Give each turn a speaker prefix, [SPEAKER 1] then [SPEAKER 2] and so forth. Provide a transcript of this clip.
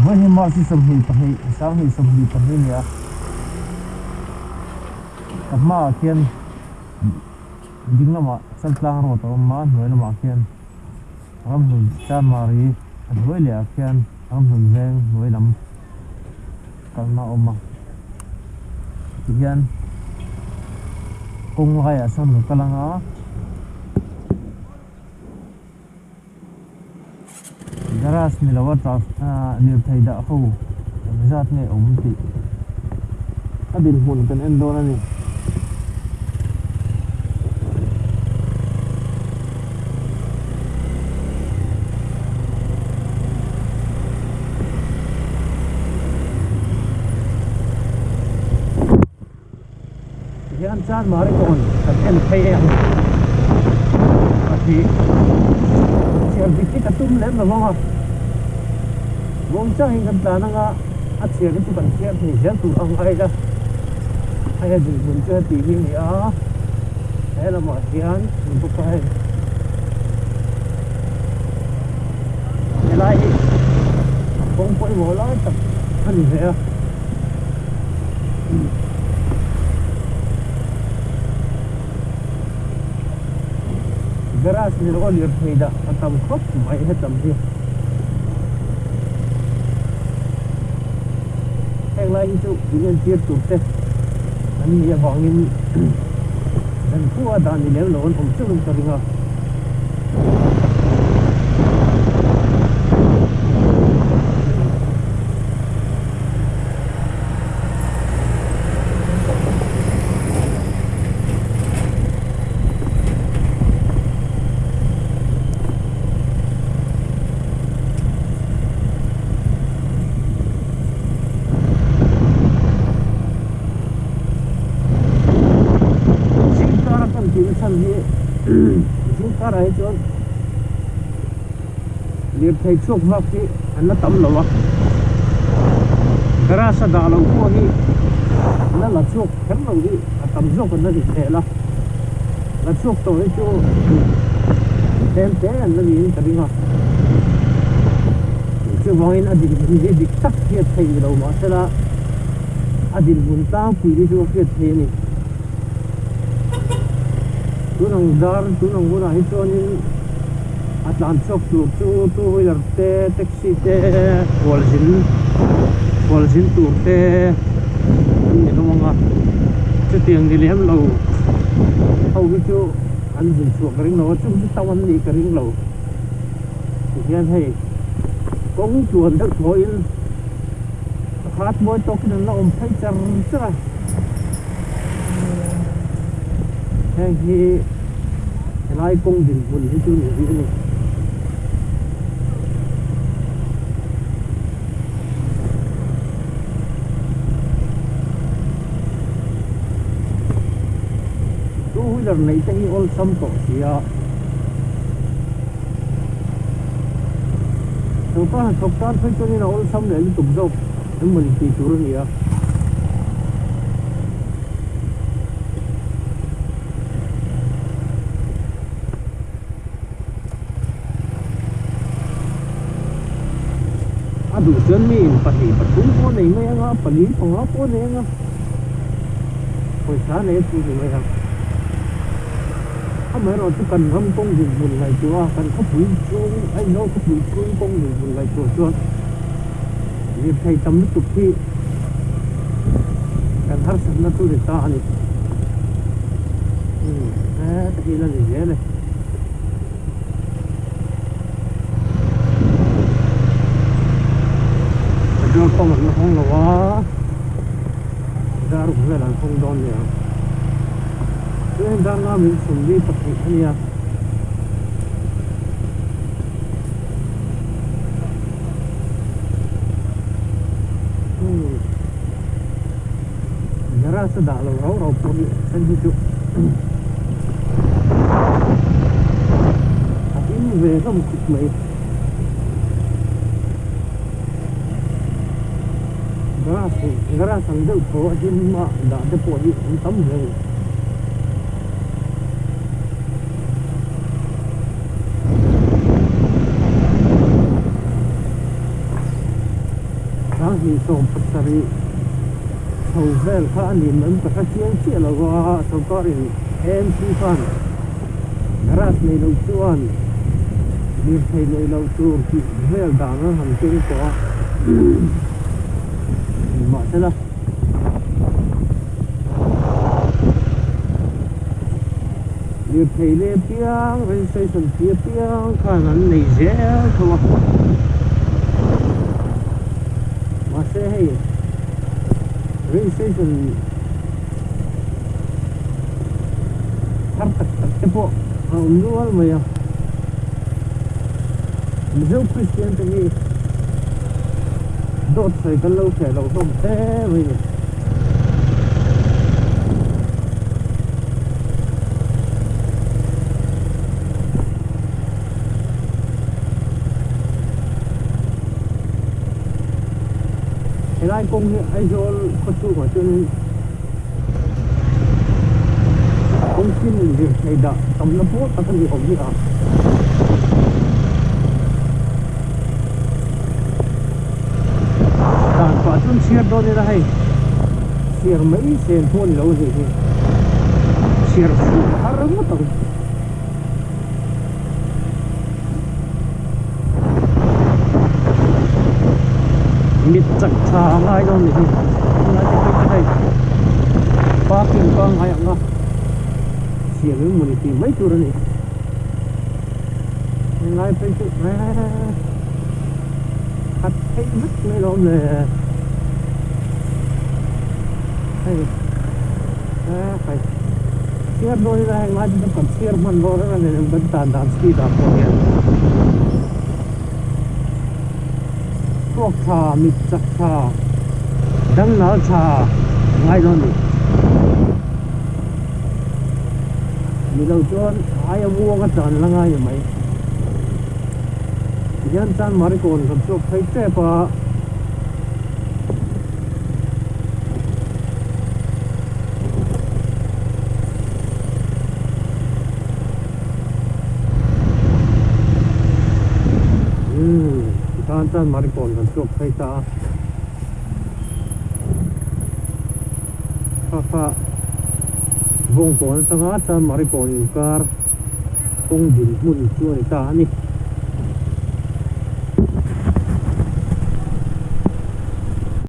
[SPEAKER 1] với những món gì sắm hi pahi sáng hi sắm hi pahi nha cặp mà kiên ding lama sal tlang ro to ma noi lama kian ram hun cha mari adoi le kian ram hun veng noi lam kalna oma kian kung gai asan kalanga garas ni lawa ta nir thaida ho zat nge omti adil hun kan endo na ni yan chan mari kon kan en thai em ati siar dikti katum lem na mama wong cha hin kan ta na nga at siar tu kan siar ni jan tu ang ai da ai din bun cha ti ni a ai la ma hian bu kai elai wong poi mo la ta ani ve garas ni ro lir thaida atam khop mai hetam hi heng lai chu inen tir tu te ani ya bangin dan ku ada ni le lo om chu ta ringa rai chon liệp thầy chuộc vấp thì anh nó tắm lẩu gara sa da lẩu của hi nó là chuộc khém lẩu đi tắm chuộc nó thì thế là chuộc tôi cho tem thế anh nó đi cái gì mà chứ vong in adil đi đi tắc kia thầy lẩu mà sẽ là adil bún tao quỳ đi chuộc kia thầy này tu nang dar tu nang guna hi chonin atlan chok tu wheeler te taxi te walzin tu te ni no manga chu tiang di lem lo hau bi chu an jin chu ring no chu tawan ni ka ring lo hian hei kong chuan dak moin khat moi tok nan la om phai char chara hei hi lai công đình bùn hay chưa nhiều gì tu huy lần này thấy ôn xăm tổ xì à tôi có hàng chục con thấy cho nên là ôn xăm để liên tục dâu nên mình thì chú rồi nhỉ đủ chân mi pati patung po này mấy anh pali phong áp po này anh hồi sáng này tôi thì mấy anh mấy rồi tôi cần hâm công việc buồn ngày chùa cần có bụi chuông anh nói có bụi chuông công việc buồn ngày chùa chuột việc thầy tâm nó tục thi cần hát sẵn nó tôi để ta này cái là gì vậy này nó không nó không là quá ra được về là không đòn nữa cho nên đang làm mình chuẩn bị tập thể này ra sẽ đảo là rau rau bột xanh đi chụp về có một cục mấy gara sang deu tho ajin ma da de po di tam he sáng thì sổ bật sari hầu vel khá anh nhìn mình có chiếng chia là qua sổ có đi em si fan ras này lâu chuan đi thấy này lâu chuan thì vel đàng nó hàng tiếng có mà thế là đi thấy lên tiếng rồi xây dựng tiếng khả năng này dễ thôi mà sẽ hay registration thắt tật cái bộ luôn mà dấu Christian thì nghĩ đốt phải cái lâu trẻ lâu không thế vậy cái này công nghệ ai rồi có chú của chân công xin việc thầy đã tầm nó bố ta thân gì ổn gì à đàn quả chân xiết đó đây là hay xiết mấy sen thôn lâu gì thì xiết phụ hả rừng mất rồi mít chặt chà ngay đâu này ngay cái đây ba kim con hay không xiết với một tí mấy chỗ này ngay phải chút này hạt thấy mất mấy đâu nè hay phải xiết đôi ra ngay chỉ cần xiết mình đôi ra này vẫn tàn đàn ski đạp qua nhà thuốc trà mít chặt trà đắng náo trà ngay đó này mình đâu cho ai mua cái tràn là ngay vậy dân chan mari còn cầm chụp thấy trẻ pa dân chan mari còn cầm chụp thấy ta papa vong còn sang chan mari còn car công đình mun chuối ta ni